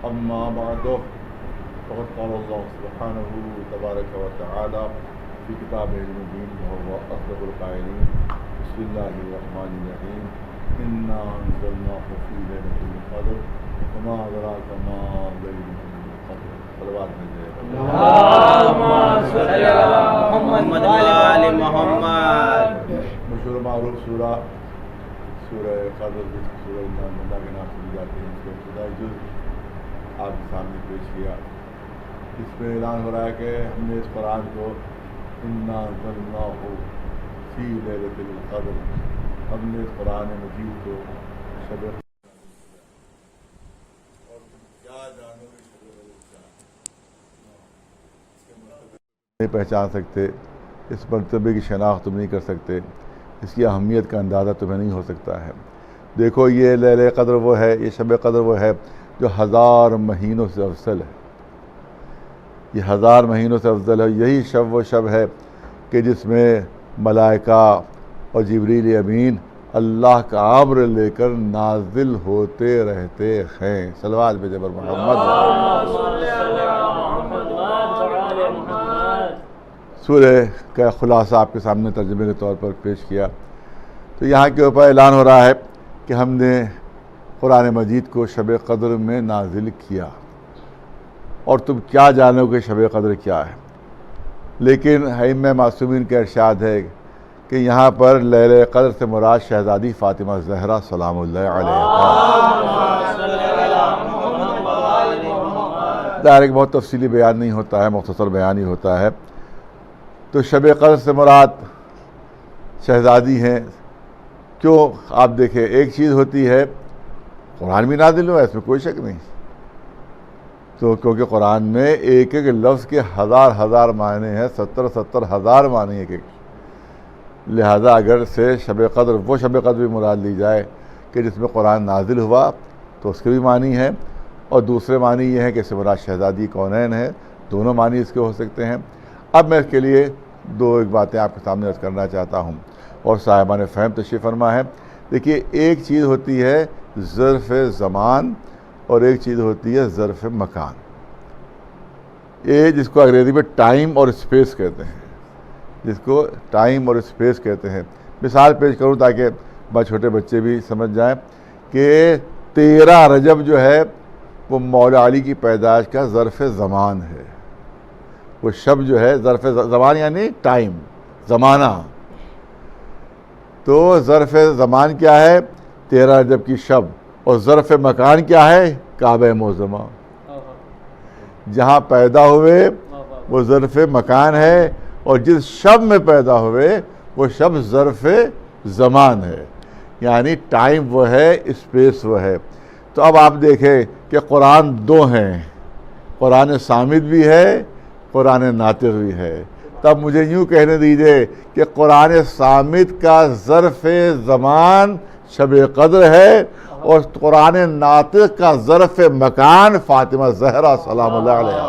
أما بعد فقد قال الله سبحانه تبارك وتعالى في كتابه المبين وهو أصدق القائلين بسم الله الرحمن الرحيم إنا أنزلناه في ليلة القدر وما أدراك ما ليلة القدر صلوات اللهم صل على محمد وعلى آل محمد. مشہور معروف سورہ قدر سورہ اللہ کے نام سے جاتے ہیں. اس کا ابتدائی جز آپ کے سامنے پیش کیا. اس میں اعلان ہو رہا ہے کہ ہم نے اس قرآن کو انا انزلناہ فی لیلۃ القدر، ہم نے اس قرآن مجید کو شب نہیں پہچان سکتے، اس مرتبے کی شناخت تم نہیں کر سکتے، اس کی اہمیت کا اندازہ تمہیں نہیں ہو سکتا ہے. دیکھو یہ لیلہ قدر وہ ہے، یہ شب قدر وہ ہے جو 1000 مہینوں سے افضل ہے. یہ 1000 مہینوں سے افضل ہے. یہی شب وہ شب ہے کہ جس میں ملائکہ اور جبریل امین اللہ کا امر لے کر نازل ہوتے رہتے ہیں. صلوات بھیجے بر محمد. سورہ کا خلاصہ آپ کے سامنے ترجمے کے طور پر پیش کیا. تو یہاں کے اوپر اعلان ہو رہا ہے کہ ہم نے قرآن مجید کو شب قدر میں نازل کیا، اور تم کیا جانو کہ شب قدر کیا ہے. لیکن ائمہ معصومین کا ارشاد ہے کہ یہاں پر لیلہ قدر سے مراد شہزادی فاطمہ زہرا سلام اللہ علیہا. ڈائریکٹ بہت تفصیلی بیان نہیں ہوتا ہے، مختصر بیان ہی ہوتا ہے. تو شب قدر سے مراد شہزادی ہیں. کیوں؟ آپ دیکھیں، ایک چیز ہوتی ہے قرآن بھی نازل ہوا ہے، اس میں کوئی شک نہیں. تو کیونکہ قرآن میں ایک ایک لفظ کے ہزار معنی ہیں، 70 ہزار معنی ایک ایک. لہذا اگر سے شب قدر وہ شب قدر بھی مراد لی جائے کہ جس میں قرآن نازل ہوا تو اس کے بھی معنی ہیں، اور دوسرے معنی یہ ہے کہ اس سے مراد شہزادی کونین ہے. دونوں معنی اس کے ہو سکتے ہیں. اب میں اس کے لیے ایک باتیں آپ کے سامنے عرض کرنا چاہتا ہوں، اور صاحبان فہم تشریف فرما ہے. دیکھیے، ایک چیز ہوتی ہے ظرف زمان اور ایک چیز ہوتی ہے ظرف مکان. یہ جس کو انگریزی میں ٹائم اور اسپیس کہتے ہیں، جس کو ٹائم اور اسپیس کہتے ہیں. مثال پیش کروں تاکہ چھوٹے بچے بھی سمجھ جائیں کہ 13 رجب جو ہے وہ مولا علی کی پیدائش کا ظرف زمان ہے. وہ شب جو ہے ظرف زمان یعنی ٹائم، زمانہ. تو ظرف زمان کیا ہے؟ 13 رجب کی شب. اور ظرف مکان کیا ہے؟ کعبہ معظمہ. جہاں پیدا ہوئے وہ ظرف مکان ہے، اور جس شب میں پیدا ہوئے وہ شب ظرف زمان ہے. یعنی ٹائم وہ ہے، اسپیس وہ ہے. تو اب آپ دیکھیں کہ قرآن دو ہیں، قرآن صامت بھی ہے، قرآن ناطق بھی ہے. تب مجھے یوں کہنے دیجئے کہ قرآن صامت کا ظرف زمان شب قدر ہے، اور قرآن ناطق کا ظرف مکان فاطمہ زہرا سلام اللہ علیہا.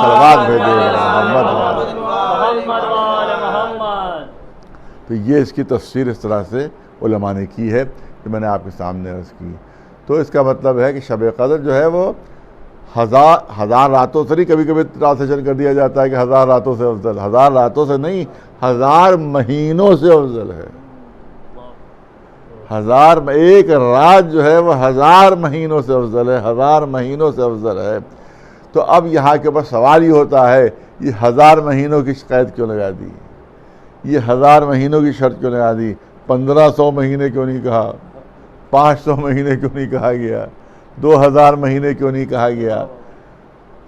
صلوات بھیجے محمد. تو یہ اس کی تفسیر اس طرح سے علماء نے کی ہے کہ میں نے آپ کے سامنے عرض کی. تو اس کا مطلب ہے کہ شب قدر جو ہے وہ 1000 راتوں سے نہیں، کبھی کبھی ٹرانسلیشن کر دیا جاتا ہے کہ 1000 راتوں سے افضل. 1000 راتوں سے نہیں، 1000 مہینوں سے افضل ہے. ایک رات جو ہے وہ 1000 مہینوں سے افضل ہے، 1000 مہینوں سے افضل ہے. تو اب یہاں کے اوپر سوال یہ ہوتا ہے، یہ 1000 مہینوں کی قید کیوں لگا دی؟ یہ 1000 مہینوں کی شرط کیوں لگا دی؟ 1500 مہینے کیوں نہیں کہا؟ 500 مہینے کیوں نہیں کہا گیا؟ 2000 مہینے کیوں نہیں کہا گیا؟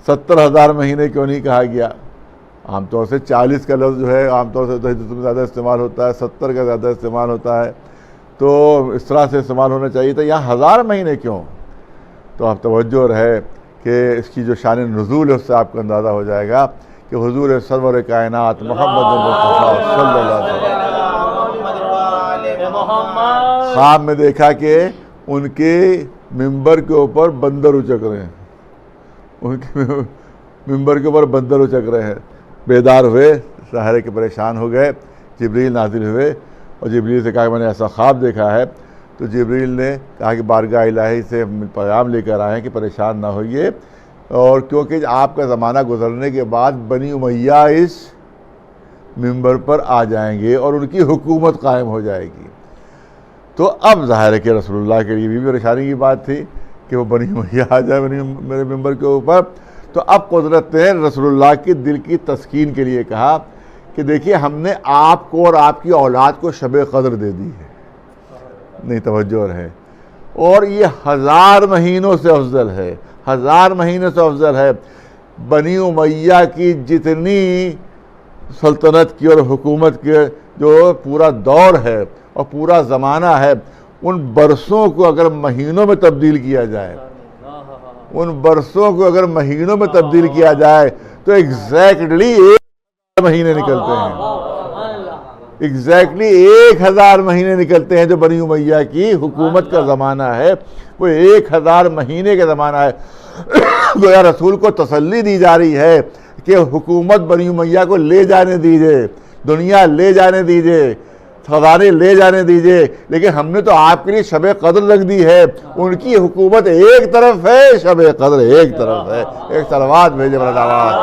70,000 مہینے کیوں نہیں کہا گیا؟ عام طور سے 40 کا لفظ جو ہے عام طور سے زیادہ استعمال ہوتا ہے، 70 کا زیادہ استعمال ہوتا ہے. تو اس طرح سے استعمال ہونا چاہیے تھا. یہاں 1000 مہینے کیوں؟ تو آپ توجہ رہے کہ اس کی جو شان نزول ہے اس سے آپ کو اندازہ ہو جائے گا کہ حضور سرور کائنات محمد مصطفیٰ صلی اللہ علیہ وسلم خواب میں دیکھا کہ ان کے ممبر کے اوپر بندر اچک رہے ہیں. ان کے ممبر کے اوپر بندر اچک رہے ہیں. بیدار ہوئے، سحرے کے پریشان ہو گئے. جبریل نازل ہوئے اور جبریل سے کہا کہ میں نے ایسا خواب دیکھا ہے. تو جبریل نے کہا کہ بارگاہ الہی سے ہم پیغام لے کر آئے ہیں کہ پریشان نہ ہوئیے، اور کیونکہ آپ کا زمانہ گزرنے کے بعد بنی امیہ اس منبر پر آ جائیں گے اور ان کی حکومت قائم ہو جائے گی۔ تو اب ظاہر ہے کہ رسول اللہ کے لیے بھی پریشانی کی بات تھی کہ وہ بنی امیہ آ جائے میرے منبر کے اوپر۔ تو اب قدرت نے رسول اللہ کی دل کی تسکین کے لیے کہا کہ دیکھیے ہم نے آپ کو اور آپ کی اولاد کو شب قدر دے دی ہے، نہیں توجہ ہے، اور یہ 1000 مہینوں سے افضل ہے، 1000 مہینوں سے افضل ہے۔ بنی امیہ کی جتنی سلطنت کی اور حکومت کی جو پورا دور ہے اور پورا زمانہ ہے، ان برسوں کو اگر مہینوں میں تبدیل کیا جائے، ان برسوں کو اگر مہینوں میں تبدیل کیا جائے تو ایگزیکٹلی 1000 مہینے نکلتے ہیں، ایگزیکٹلی 1000 مہینے نکلتے ہیں۔ جو بنی امیہ کی حکومت کا زمانہ ہے وہ 1000 مہینے کا زمانہ ہے۔ گویا رسول کو تسلی دی جا رہی ہے کہ حکومت بنی امیہ کو لے جانے دیجئے، دنیا لے جانے دیجئے، خزانے لے جانے دیجئے، لیکن ہم نے تو آپ کے لیے شب قدر رکھ دی ہے۔ ان کی حکومت ایک طرف ہے، شب قدر ایک طرف ہے۔ ایک صلوات بھیجے محمد۔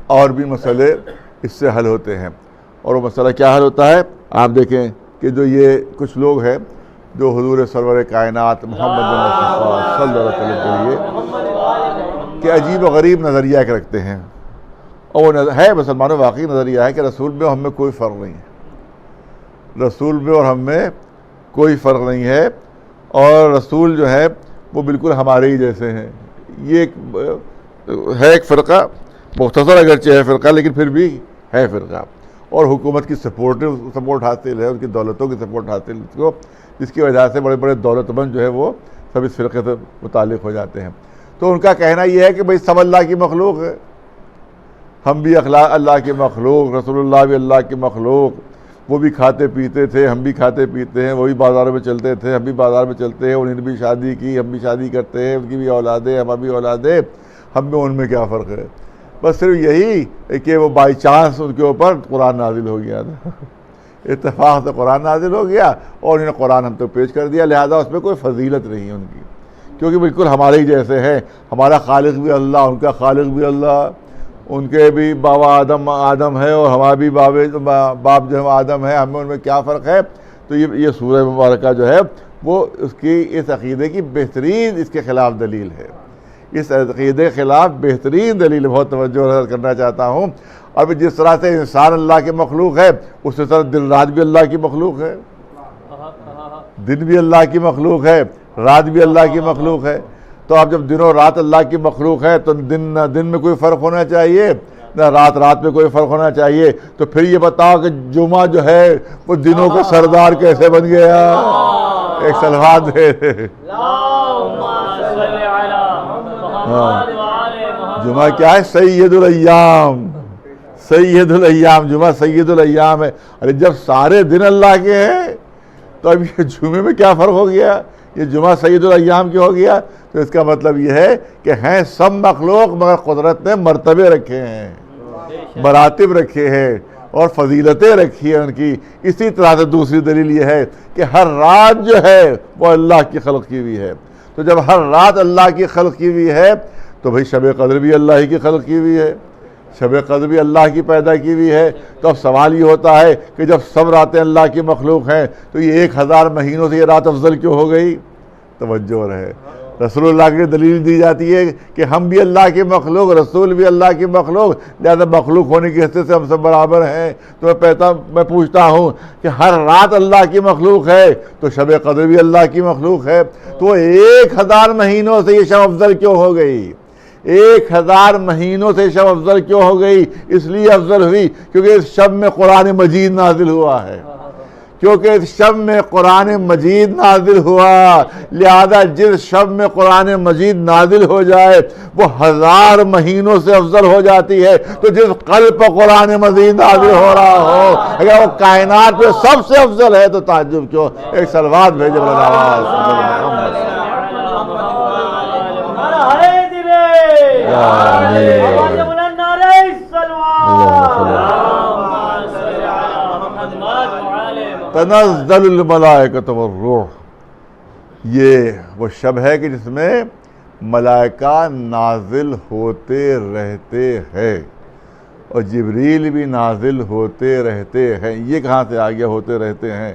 اور بھی مسئلے اس سے حل ہوتے ہیں، اور وہ مسئلہ کیا حل ہوتا ہے؟ آپ دیکھیں کہ جو یہ کچھ لوگ ہیں جو حضور سرور کائنات محمد مصطفیٰ صلی اللہ علیہ وسلم کے لیے کہ عجیب و غریب نظریہ ایک رکھتے ہیں، اور وہ ہے مسلمانوں واقعی نظریہ ہے کہ رسول میں اور ہم میں کوئی فرق نہیں ہے، رسول میں اور ہم میں کوئی فرق نہیں ہے، اور رسول جو ہے وہ بالکل ہمارے ہی جیسے ہیں۔ یہ ہے ایک فرقہ، مختصر اگرچہ ہے فرقہ لیکن پھر بھی ہے فرقہ، اور حکومت کی سپورٹ حاصل ہے، ان کی دولتوں کی سپورٹ حاصل ہے، کو جس کی وجہ سے بڑے بڑے دولت مند جو ہے وہ سب اس فرقے سے متعلق ہو جاتے ہیں۔ تو ان کا کہنا یہ ہے کہ بھئی سب اللہ کی مخلوق ہے، ہم بھی اللہ کی مخلوق، رسول اللہ بھی اللہ کی مخلوق، وہ بھی کھاتے پیتے تھے، ہم بھی کھاتے پیتے ہیں، وہی بازاروں میں چلتے تھے، ہم بھی بازار میں چلتے ہیں، انہوں نے بھی شادی کی، ہم بھی شادی کرتے ہیں، ان کی بھی اولادیں، ہماری بھی اولادیں، ہم میں ان میں کیا فرق ہے؟ بس صرف یہی کہ وہ بائی چانس ان کے اوپر قرآن نازل ہو گیا تھا، اتفاق سے قرآن نازل ہو گیا اور انہوں نے قرآن ہم تک پیش کر دیا، لہذا اس میں کوئی فضیلت نہیں ہے ان کی، کیونکہ بالکل ہمارے ہی جیسے ہیں، ہمارا خالق بھی اللہ، ان کا خالق بھی اللہ، ان کے بھی بابا آدم ہے اور ہمارا بھی باپ جو ہے آدم ہے، ہمیں ان میں کیا فرق ہے؟ تو یہ سورہ مبارکہ جو ہے وہ اس کی اس عقیدے کی بہترین اس کے خلاف دلیل ہے، اس عقیدے کے خلاف بہترین دلیل، بہت توجہ کرنا چاہتا ہوں۔ اب جس طرح سے انسان اللہ کی مخلوق ہے، اسی طرح دن رات بھی اللہ کی مخلوق ہے، دن بھی اللہ کی مخلوق ہے، رات بھی اللہ کی مخلوق ہے۔ تو اب جب دن و رات اللہ کی مخلوق ہے تو دن میں کوئی فرق ہونا چاہیے، نہ رات میں کوئی فرق ہونا چاہیے، تو پھر یہ بتاؤ کہ جمعہ جو ہے وہ دنوں کا سردار کیسے بن گیا؟ ایک صلوات دے۔ جمعہ کیا ہے؟ سید الایام، سید الایام، جمعہ سید الایام ہے۔ ارے جب سارے دن اللہ کے ہیں تو اب یہ جمعے میں کیا فرق ہو گیا؟ یہ جمعہ سید الایام کیوں ہو گیا؟ تو اس کا مطلب یہ ہے کہ ہیں سب مخلوق مگر قدرت نے مرتبے رکھے ہیں، مراتب رکھے ہیں اور فضیلتیں رکھی ہیں ان کی۔ اسی طرح سے دوسری دلیل یہ ہے کہ ہر رات جو ہے وہ اللہ کی خلق کی ہوئی ہے، تو جب ہر رات اللہ کی خلق کی ہوئی ہے تو بھئی شب قدر بھی اللہ ہی کی خلق کی ہوئی ہے، شب قدر بھی اللہ کی پیدا کی ہوئی ہے۔ تو اب سوال یہ ہوتا ہے کہ جب سب راتیں اللہ کی مخلوق ہیں تو یہ 1000 مہینوں سے یہ رات افضل کیوں ہو گئی؟ توجہ رہے، رسول اللہ کی دلیل دی جاتی ہے کہ ہم بھی اللہ کی مخلوق، رسول بھی اللہ کی مخلوق، لہذا مخلوق ہونے کی حیثیت سے ہم سب برابر ہیں۔ تو میں پوچھتا ہوں کہ ہر رات اللہ کی مخلوق ہے تو شب قدر بھی اللہ کی مخلوق ہے، تو 1000 مہینوں سے یہ شب افضل کیوں ہو گئی؟ 1000 مہینوں سے شب افضل کیوں ہو گئی؟ اس لیے افضل ہوئی کیونکہ اس شب میں قرآن مجید نازل ہوا ہے، کیونکہ اس شب میں قرآن مجید نازل ہوا، لہذا جس شب میں قرآن مجید نازل ہو جائے وہ 1000 مہینوں سے افضل ہو جاتی ہے۔ تو جس قلب پر قرآن مجید نازل ہو رہا ہو اگر وہ کائنات میں سب سے افضل ہے تو تعجب کیوں؟ ایک صلوات بھیجے تنزل الملائکۃ والروح، یہ وہ شب ہے کہ جس میں ملائکہ نازل ہوتے رہتے ہیں اور جبریل بھی نازل ہوتے رہتے ہیں۔ یہ کہاں سے آ گیا ہوتے رہتے ہیں؟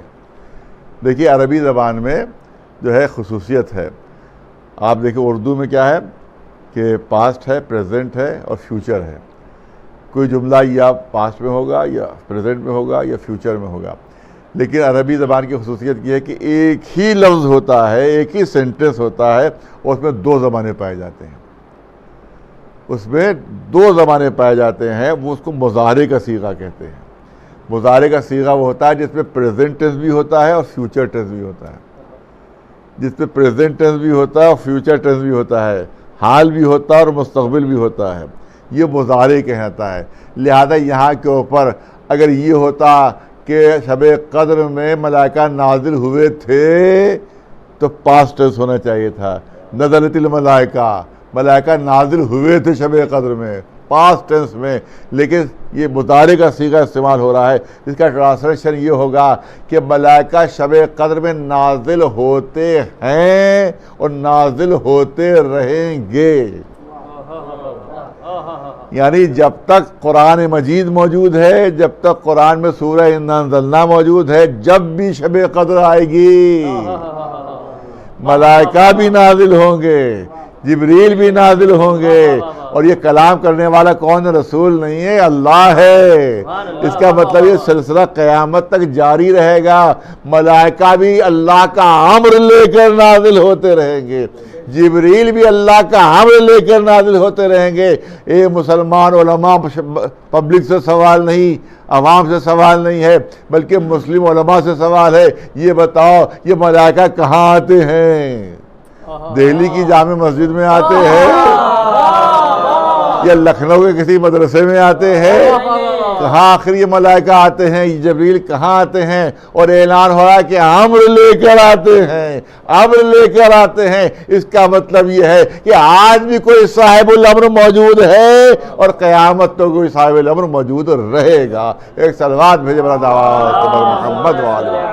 دیکھیے عربی زبان میں جو ہے خصوصیت ہے، آپ دیکھیں اردو میں کیا ہے کہ پاسٹ ہے، پریزنٹ ہے اور فیوچر ہے۔ کوئی جملہ یا پاسٹ میں ہوگا یا پریزنٹ میں ہوگا یا فیوچر میں ہوگا، لیکن عربی زبان کی خصوصیت یہ ہے کہ ایک ہی لفظ ہوتا ہے، ایک ہی سینٹنس ہوتا ہے اور اس میں دو زمانے پائے جاتے ہیں، اس میں دو زمانے پائے جاتے ہیں۔ وہ اس کو مضارع کا صیغہ کہتے ہیں۔ مضارع کا صیغہ وہ ہوتا ہے جس میں پریزنٹ ٹینس بھی ہوتا ہے اور فیوچر ٹینس بھی ہوتا ہے، جس میں پریزنٹ ٹینس بھی ہوتا ہے اور فیوچر ٹینس بھی ہوتا ہے، حال بھی ہوتا ہے اور مستقبل بھی ہوتا ہے۔ یہ مضارع کہتا ہے۔ لہذا یہاں کے اوپر اگر یہ ہوتا کہ شب قدر میں ملائکہ نازل ہوئے تھے تو پاسٹ ٹینس ہونا چاہیے تھا، نزلت الملائکہ، ملائکہ نازل ہوئے تھے شب قدر میں، پاسٹ ٹینس میں، لیکن یہ مضارع کا صیغہ استعمال ہو رہا ہے۔ اس کا ٹرانسلیشن یہ ہوگا کہ ملائکہ شب قدر میں نازل ہوتے ہیں اور نازل ہوتے رہیں گے۔ یعنی جب تک قرآن مجید موجود ہے، جب تک قرآن میں سورہ انا انزلنا موجود ہے، جب بھی شب قدر آئے گی ملائکہ بھی نازل ہوں گے، جبریل بھی نازل ہوں گے، اور یہ کلام کرنے والا کون ہے؟ رسول نہیں ہے، اللہ ہے۔ اس کا مطلب یہ سلسلہ قیامت تک جاری رہے گا، ملائکہ بھی اللہ کا امر لے کر نازل ہوتے رہیں گے، جبریل بھی اللہ کا امر لے کر نازل ہوتے رہیں گے۔ اے مسلمان علماء، پبلک سے سوال نہیں، عوام سے سوال نہیں ہے، بلکہ مسلم علماء سے سوال ہے، یہ بتاؤ یہ ملائکہ کہاں آتے ہیں؟ دہلی کی جامع مسجد میں آتے ہیں یا لکھنؤ کے کسی مدرسے میں آتے ہیں؟ کہاں آخر یہ ملائکہ آتے ہیں؟ جبریل کہاں آتے ہیں؟ اور اعلان ہو رہا ہے کہ امر لے کر آتے ہیں، امر لے کر آتے ہیں۔ اس کا مطلب یہ ہے کہ آج بھی کوئی صاحب الامر موجود ہے اور قیامت تو کوئی صاحب الامر موجود رہے گا۔ ایک صلوات بھیجے بڑا دعوات محمد والے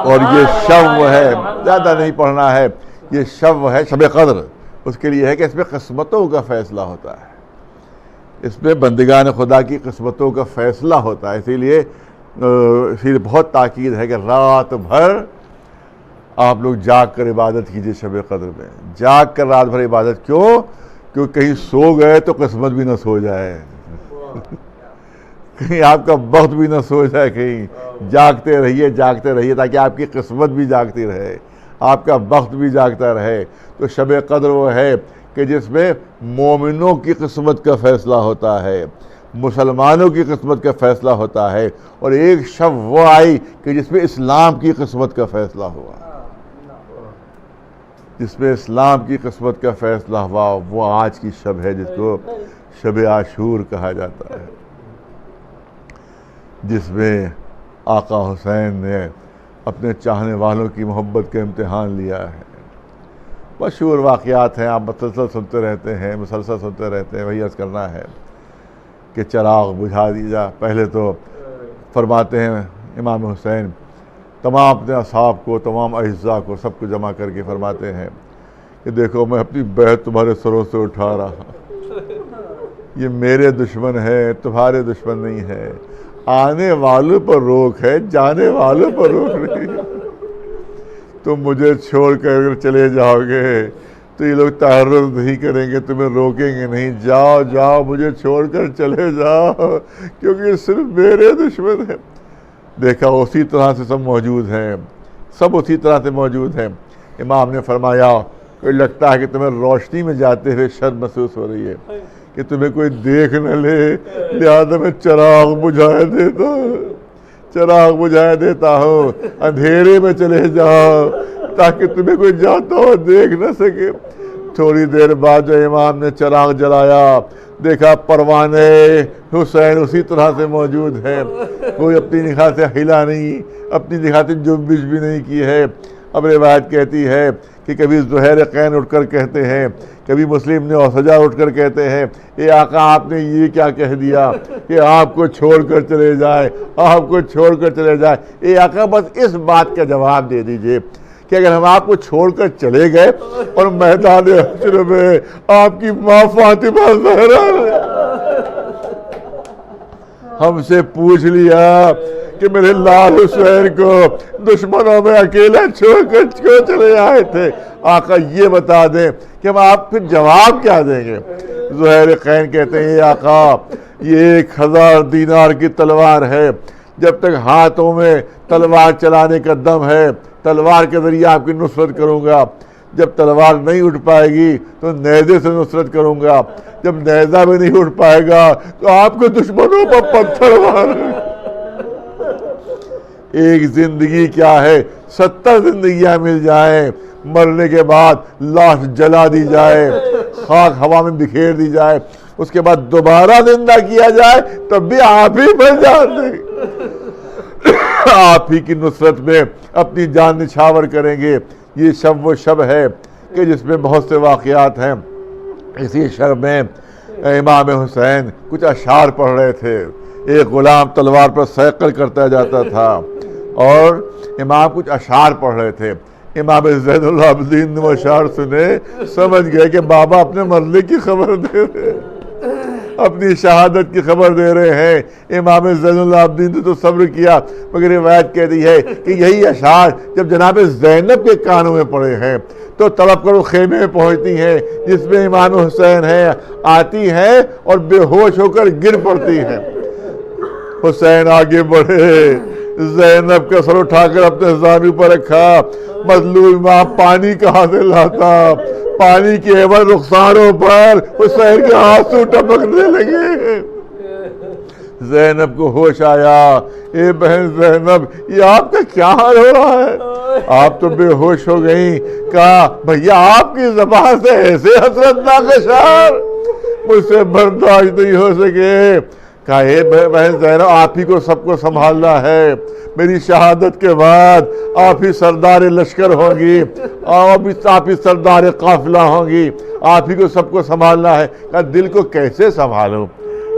اور یہ شب ہے، زیادہ نہیں پڑھنا ہے، یہ شب ہے شب قدر، اس کے لیے ہے کہ اس میں قسمتوں کا فیصلہ ہوتا ہے، اس میں بندگان خدا کی قسمتوں کا فیصلہ ہوتا ہے۔ اسی لیے بہت تاکید ہے کہ رات بھر آپ لوگ جاگ کر عبادت کیجئے شب قدر میں۔ جاگ کر رات بھر عبادت کیوں؟ کیونکہ کہیں سو گئے تو قسمت بھی نہ سو جائے، کہیں آپ کا وقت بھی نہ سو جائے، کہیں جاگتے رہیے، جاگتے رہیے تاکہ آپ کی قسمت بھی جاگتی رہے، آپ کا وقت بھی جاگتا رہے۔ تو شب قدر وہ ہے کہ جس میں مومنوں کی قسمت کا فیصلہ ہوتا ہے، مسلمانوں کی قسمت کا فیصلہ ہوتا ہے، اور ایک شب وہ آئی کہ جس میں اسلام کی قسمت کا فیصلہ ہوا، جس میں اسلام کی قسمت کا فیصلہ ہوا، وہ آج کی شب ہے جس کو شب عاشور کہا جاتا ہے، جس میں آقا حسین نے اپنے چاہنے والوں کی محبت کا امتحان لیا ہے۔ مشہور واقعات ہیں، آپ مسلسل سنتے رہتے ہیں، مسلسل سنتے رہتے ہیں، وہی عرض کرنا ہے کہ چراغ بجھا دیا۔ پہلے تو فرماتے ہیں امام حسین تمام اپنے اصحاب کو، تمام اعزاء کو، سب کو جمع کر کے فرماتے ہیں کہ دیکھو میں اپنی بیعت تمہارے سروں سے اٹھا رہا ہوں، یہ میرے دشمن ہے، تمہارے دشمن نہیں ہے، آنے والوں پر روک ہے، جانے والوں پر روک نہیں۔ تم مجھے چھوڑ کر اگر چلے جاؤ گے تو یہ لوگ تعرض نہیں کریں گے، تمہیں روکیں گے نہیں، جاؤ جاؤ مجھے چھوڑ کر چلے جاؤ، کیونکہ یہ صرف میرے دشمن ہیں۔ دیکھا اسی طرح سے سب موجود ہیں، سب اسی طرح سے موجود ہیں۔ امام نے فرمایا کہ لگتا ہے کہ تمہیں روشنی میں جاتے ہوئے شرم محسوس ہو رہی ہے کہ تمہیں کوئی دیکھ نہ لے، لہذا میں چراغ بجھائے دیتا ہوں، چراغ بجھائے دیتا ہوں، اندھیرے میں چلے جاؤ تاکہ تمہیں کوئی جاتا ہو دیکھ نہ سکے۔ تھوڑی دیر بعد جو امام نے چراغ جلایا، دیکھا پروانے حسین اسی طرح سے موجود ہے، کوئی اپنی نگاہ سے ہلا نہیں، اپنی نگاہ سے جنبش بھی نہیں کی ہے۔ اب روایت کہتی ہے کہ کبھی زہیر قین اٹھ کر کہتے ہیں، کبھی مسلم نے اوسجا اٹھ کر کہتے ہیں، اے آقا آپ نے یہ کیا کہہ دیا کہ آپ کو چھوڑ کر چلے جائے، آپ کو چھوڑ کر چلے جائے۔ اے آقا بس اس بات کا جواب دے دیجئے کہ اگر ہم آپ کو چھوڑ کر چلے گئے اور میدان حشر میں آپ کی ماں فاطمہ زہرا نے ہم سے پوچھ لیا کہ میرے لال حسین کو دشمنوں میں اکیلا چھوڑ کر کیوں چلے آئے تھے، آقا یہ بتا دیں کہ ہم آپ پھر جواب کیا دیں گے؟ زہیر قین کہتے ہیں، آقا یہ 1000 دینار کی تلوار ہے، جب تک ہاتھوں میں تلوار چلانے کا دم ہے تلوار کے ذریعے آپ کی نصرت کروں گا، جب تلوار نہیں اٹھ پائے گی تو نیزے سے نصرت کروں گا، جب نیزہ بھی نہیں اٹھ پائے گا تو آپ کو دشمنوں پر پتھر ماروں گا۔ ایک زندگی کیا ہے، 70 زندگیاں مل جائیں، مرنے کے بعد لاش جلا دی جائے، خاک ہوا میں بکھیر دی جائے، اس کے بعد دوبارہ زندہ کیا جائے تب بھی آپ ہی بن جاتے، آپ ہی کی نصرت میں اپنی جان نچھاور کریں گے۔ یہ شب وہ شب ہے کہ جس میں بہت سے واقعات ہیں۔ اسی شب میں امام حسین کچھ اشعار پڑھ رہے تھے، ایک غلام تلوار پر سیقل کرتا جاتا تھا اور امام کچھ اشعار پڑھ رہے تھے۔ امام زین العابدین نے وہ اشعار سنے، سمجھ گئے کہ بابا اپنے مرنے کی خبر دے رہے ہیں، اپنی شہادت کی خبر دے رہے ہیں۔ امام زین العابدین نے تو صبر کیا، مگر روایت کہتی ہے کہ یہی اشعار جب جناب زینب کے کانوں میں پڑے ہیں تو تڑپ کر وہ خیمے میں پہنچتی ہیں جس میں امام حسین ہے، آتی ہیں اور بے ہوش ہو کر گر پڑتی ہیں۔ حسین آگے بڑھے، زینب کا سر اٹھا کر اپنے زانو پر رکھا، مظلوم امام پانی کہاں سے لاتا، پانی کے عوض رخساروں پر حسین کے آنسو ٹپکنے لگے۔ زینب کو ہوش آیا، اے بہن زینب یہ آپ کا کیا حال ہو رہا ہے؟ آپ تو بے ہوش ہو گئیں۔ کہا بھیا آپ کی زبان سے ایسے حسرتناک اشعار مجھ سے برداشت نہیں ہو سکے۔ کہا اے بہن زینب آپ ہی کو سب کو سنبھالنا ہے، میری شہادت کے بعد آپ ہی سردار لشکر ہوں گی، آپ ہی سردار قافلہ ہوں گی، آپ ہی کو سب کو سنبھالنا ہے۔ کہا دل کو کیسے سنبھالوں؟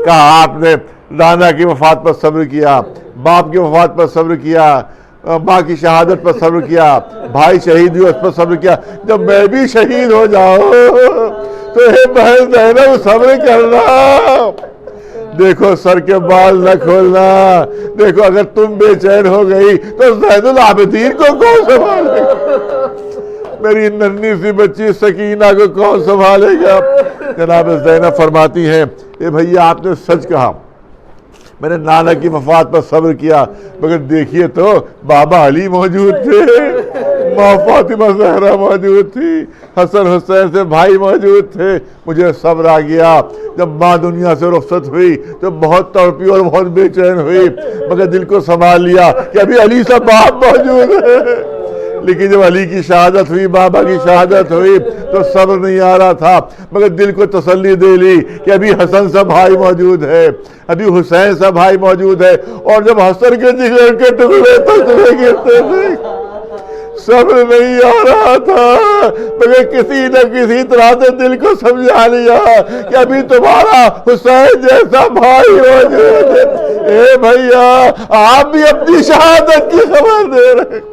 کہا آپ نے نانا کی وفات پر صبر کیا، باپ کی وفات پر صبر کیا، ماں کی شہادت پر صبر کیا، بھائی شہید ہوئے اس پر صبر کیا، جب میں بھی شہید ہو جاؤں تو اے بہن زینب صبر کرنا، دیکھو سر کے بال نہ کھولنا، دیکھو اگر تم بے چین ہو گئی تو زین العابدین کو کون سنبھالے گا، میری ننھی سی بچی سکینہ کو کون سنبھالے گا؟ جناب زینب فرماتی ہیں اے بھیا آپ نے سچ کہا، میں نے نانا کی وفات پر صبر کیا، مگر دیکھیے تو بابا علی موجود تھے، ماں فاطمہ زہرا موجود تھی، حسن حسین سے بھائی موجود تھے، مجھے صبر آ گیا۔ جب ماں دنیا سے رخصت ہوئی تو بہت تڑپی اور بہت بے چین ہوئی، مگر دل کو سنبھال لیا کہ ابھی علی صاحب باپ موجود ہے۔ لیکن جب علی کی شہادت ہوئی، بابا کی شہادت ہوئی تو صبر نہیں آ رہا تھا، مگر دل کو تسلی دے لی کہ ابھی حسن سا بھائی موجود ہے، ابھی حسین سا بھائی موجود ہے۔ اور جب حسن کے جگر کے ٹکڑے تکڑے گرتے تھے صبر نہیں آ رہا تھا، مگر کسی نہ کسی طرح سے دل کو سمجھا لیا کہ ابھی تمہارا حسین جیسا بھائی موجود ہے۔ اے بھیا آپ بھی اپنی شہادت کی خبر دے رہے ہیں،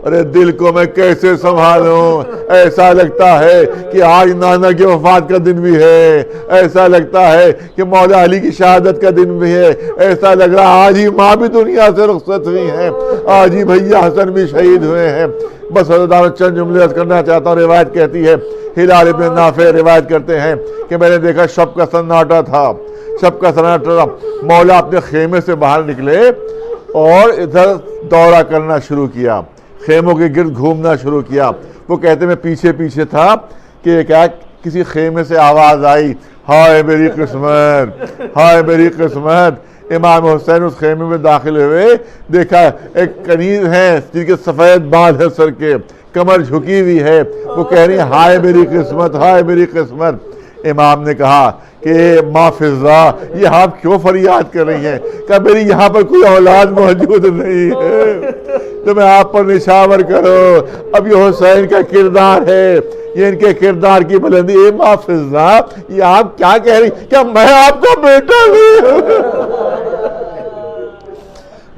ارے دل کو میں کیسے سنبھالوں؟ ایسا لگتا ہے کہ آج نانا کی وفات کا دن بھی ہے، ایسا لگتا ہے کہ مولا علی کی شہادت کا دن بھی ہے، ایسا لگ رہا آج ہی ماں بھی دنیا سے رخصت ہوئی ہیں، آج ہی بھیا حسن بھی شہید ہوئے ہیں۔ بس حضرت چند جملے عرض کرنا چاہتا ہوں۔ روایت کہتی ہے، ہلال ابن نافع روایت کرتے ہیں کہ میں نے دیکھا شب کا سناٹا تھا، شب کا سناٹا، مولا اپنے خیمے سے باہر نکلے اور ادھر دورہ کرنا شروع کیا، خیموں کے گرد گھومنا شروع کیا۔ وہ کہتے میں پیچھے پیچھے تھا کہ کسی خیمے سے آواز آئی، ہائے میری قسمت، ہائے میری قسمت۔ امام حسین اس خیمے میں داخل ہوئے، دیکھا ایک کنیز ہے جن کے سفید بال ہے سر کے، کمر جھکی ہوئی ہے، وہ کہہ رہی ہائے میری قسمت، ہائے میری قسمت۔ امام نے کہا کہ ماں فضا یہ آپ کیوں فریاد کر رہی ہیں؟ کہ میری یہاں پر کوئی اولاد موجود نہیں ہے، تمہیں آپ پر نشاور کرو۔ اب یہ حسین کا کردار ہے، یہ ان کے کردار کی بلندی۔ اے ماں فضا، یہ آپ کیا کہہ رہی؟ کیا میں آپ کا بیٹا نہیں؟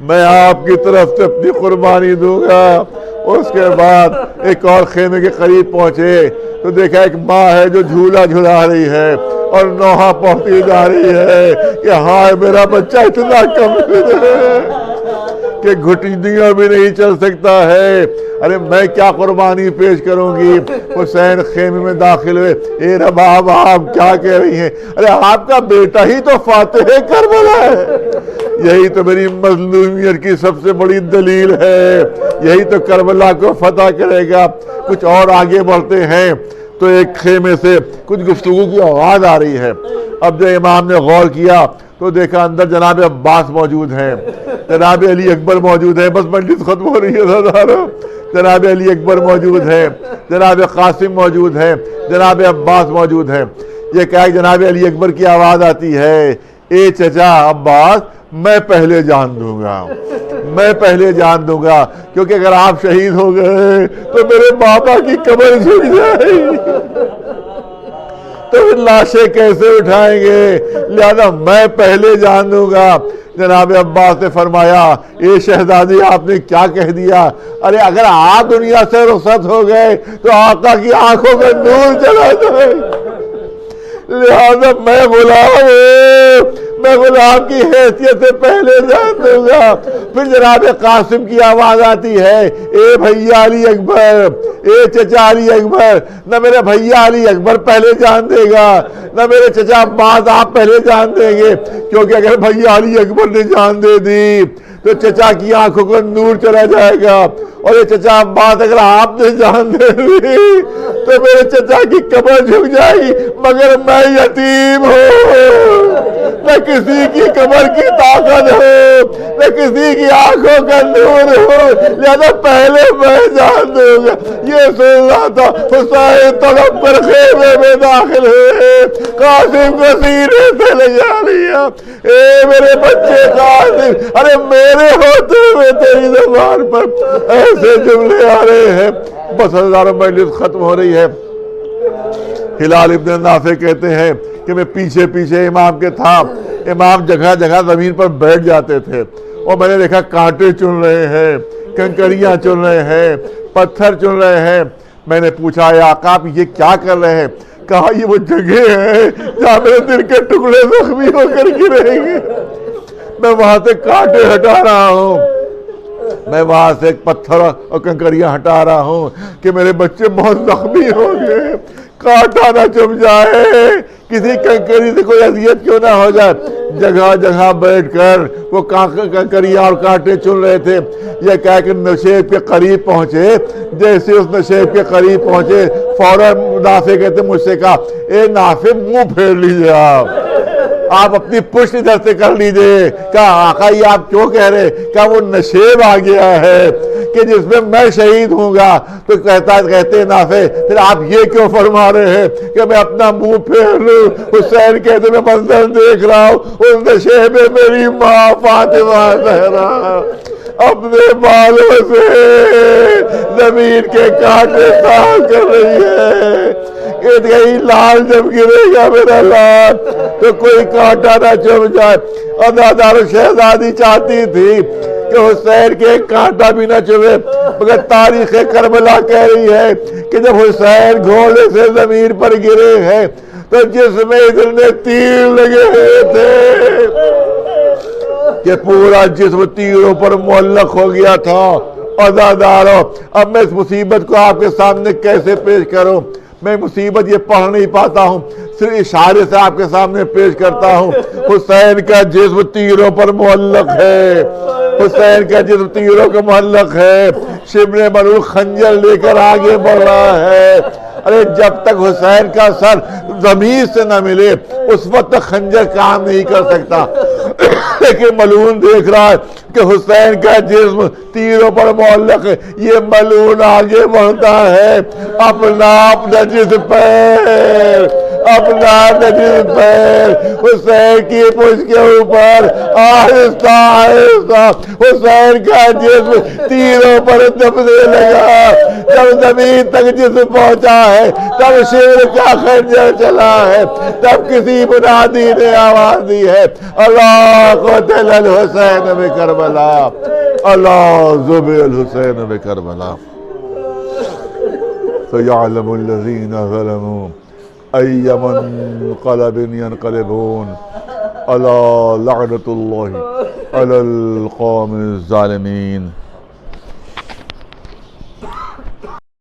میں آپ کی طرف سے اپنی قربانی دوں گا۔ اس کے بعد ایک اور خیمے کے قریب پہنچے تو دیکھا ایک ماں ہے جو جھولا جھلا رہی ہے اور نوحہ پہنچتی جا رہی ہے کہ ہائے میرا بچہ اتنا کمزور ہے کہ گھٹنیاں بھی نہیں چل سکتا ہے، ارے میں کیا قربانی پیش کروں گی۔ حسین خیمے میں داخل ہوئے، اے رباب آپ کیا کہہ رہی ہیں؟ ارے آپ کا بیٹا ہی تو فاتح کربلا ہے، یہی تو میری مظلومیت کی سب سے بڑی دلیل ہے، یہی تو کربلا کو فتح کرے گا۔ کچھ اور آگے بڑھتے ہیں تو ایک خیمے سے کچھ گفتگو کی آواز آ رہی ہے۔ اب جو امام نے غور کیا تو دیکھا اندر جناب عباس موجود ہیں، جناب علی اکبر موجود ہیں، بس مجلس ختم ہو رہی ہے، جناب علی اکبر موجود ہے، جناب قاسم موجود ہے، جناب عباس موجود ہے۔ یہ کہا کہ جناب علی اکبر کی آواز آتی ہے، اے چچا عباس میں پہلے جان دوں گا، میں پہلے جان دوں گا، کیونکہ اگر آپ شہید ہو گئے تو میرے بابا کی قبر جھک جائے گی، تو پھر لاشیں کیسے اٹھائیں گے، لہذا میں پہلے جان دوں گا۔ جناب عباس نے فرمایا، اے شہزادی آپ نے کیا کہہ دیا؟ ارے اگر آپ دنیا سے رخصت ہو گئے تو آقا کی آنکھوں میں نور چلا جائے، لہذا میں غلام ہوں، میں غلام کی حیثیت سے پہلے جان دوں گا۔ پھر جناب قاسم کی آواز آتی ہے، اے بھیا علی اکبر، اے چچا علی اکبر، نہ میرے بھیا علی اکبر پہلے جان دے گا، نہ میرے چچا عباس آپ پہلے جان دیں گے، کیونکہ اگر بھیا علی اکبر نے جان دے دی تو چچا کی آنکھوں کو نور چلا جائے گا، اور یہ چچا عباس اگر آپ نے جان دے دی تو میرے چچا کی قبر جھک جائے گی، مگر میں یتیم ہوں، نہ کسی کی قبر کی طاقت ہو، نہ کسی کی آنکھوں کا نور ہو، لہذا پہلے میں جان دوں گا۔ یہ سن رہا تھا، حسین تڑپ کر خیمے میں داخل ہوئے، قاسم کو سینے سے لے جا لیا، اے میرے بچے قاسم، ارے میرے ہوتے ہوئے تیری زبان پر ایسے جملے آ رہے ہیں۔ بس ہزاروں مجلس ختم ہو رہی ہے۔ ہلال ابن نافع کہتے ہیں کہ میں پیچھے پیچھے امام کے تھا، امام جگہ جگہ زمین پر بیٹھ جاتے تھے اور میں نے دیکھا کانٹے چن رہے ہیں، کنکریاں چن رہے ہیں، پتھر چن رہے ہیں۔ میں نے پوچھا، اے آقا آپ یہ کیا کر رہے ہیں؟ کہا یہ وہ جگہ ہے جہاں میرے دل کے ٹکڑے زخمی ہو کر گریں گے، میں وہاں سے کانٹے ہٹا رہا ہوں، میں وہاں سے پتھر اور کنکریاں ہٹا رہا ہوں کہ میرے بچے بہت زخمی ہو گئے، کانٹا نہ چبھ جائے، کسی کنکری سے کوئی اذیت کیوں نہ ہو جائے۔ جگہ جگہ بیٹھ کر وہ کنکریاں اور کانٹے چن رہے تھے۔ یہ کہہ کہ نشیب کے قریب پہنچے، جیسے اس نشیب کے قریب پہنچے فوراً نافع کہتے مجھ سے کہا، اے نافع منہ پھیر لیجئے، آپ اپنی پشت ادھر سے کر لیجئے۔ کہا آقا یہ آپ کیوں کہہ رہے؟ کہا وہ نشیب آ گیا ہے کہ جس میں میں شہید ہوں گا۔ تو کہتے نافع پھر آپ یہ کیوں فرما رہے ہیں کہ میں اپنا منہ پھیر لوں؟ حسین کہتے میں منظر دیکھ رہا ہوں، اس نشیب میں میری ماں فاطمہ زہرا اپنے بالوں سے زمین کے کانٹے صاف کر رہی ہے کہ کہیں لال جب گرے گا میرا لال تو کوئی کانٹا نہ چبھ جائے۔ ادادار شہزادی چاہتی تھی کہ حسین کے ایک کانٹا بھی نہ چبھے، مگر تاریخ کربلا کہہ رہی ہے کہ جب حسین گھوڑے سے زمین پر گرے ہیں تو جس میں اتنے تیر لگے ہوئے تھے کہ پورا جسم تیروں پر معلق ہو گیا تھا۔ عزادارو، اب میں اس مصیبت کو آپ کے سامنے کیسے پیش کروں؟ میں مصیبت یہ پڑھ نہیں پاتا ہوں، صرف اشارے سے آپ کے سامنے پیش کرتا ہوں۔ حسین کا جسم تیروں پر معلق ہے، حسین کا جسم تیروں کا معلق ہے، شبر ملول خنجر لے کر آگے بڑھ رہا ہے۔ ارے جب تک حسین کا سر زمین سے نہ ملے اس وقت تک خنجر کام نہیں کر سکتا. لیکن ملعون دیکھ رہا ہے کہ حسین کا جسم تیروں پر معلق ہے. یہ ملعون آگے بڑھتا ہے اپنا نجس پیر حسین کی پشت کے اوپر آہستہ آہستہ حسین کا جسم تیروں پر دبنے لگا. جب زمین تک جسم پہنچا ہے تب شیر کا خنجر چلا ہے. تب کسی منادی نے آواز دی ہے اللہ قتل الحسین بکربلا، اللہ ذبح الحسین بکربلا. فَيَعْلَمُ الَّذِينَ ظَلَمُوا أَيَّ مُنقَلَبٍ يَنقَلِبُونَ أَلَا لَعْنَةُ اللَّهِ عَلَى الْقَوْمِ الظَّالِمِينَ.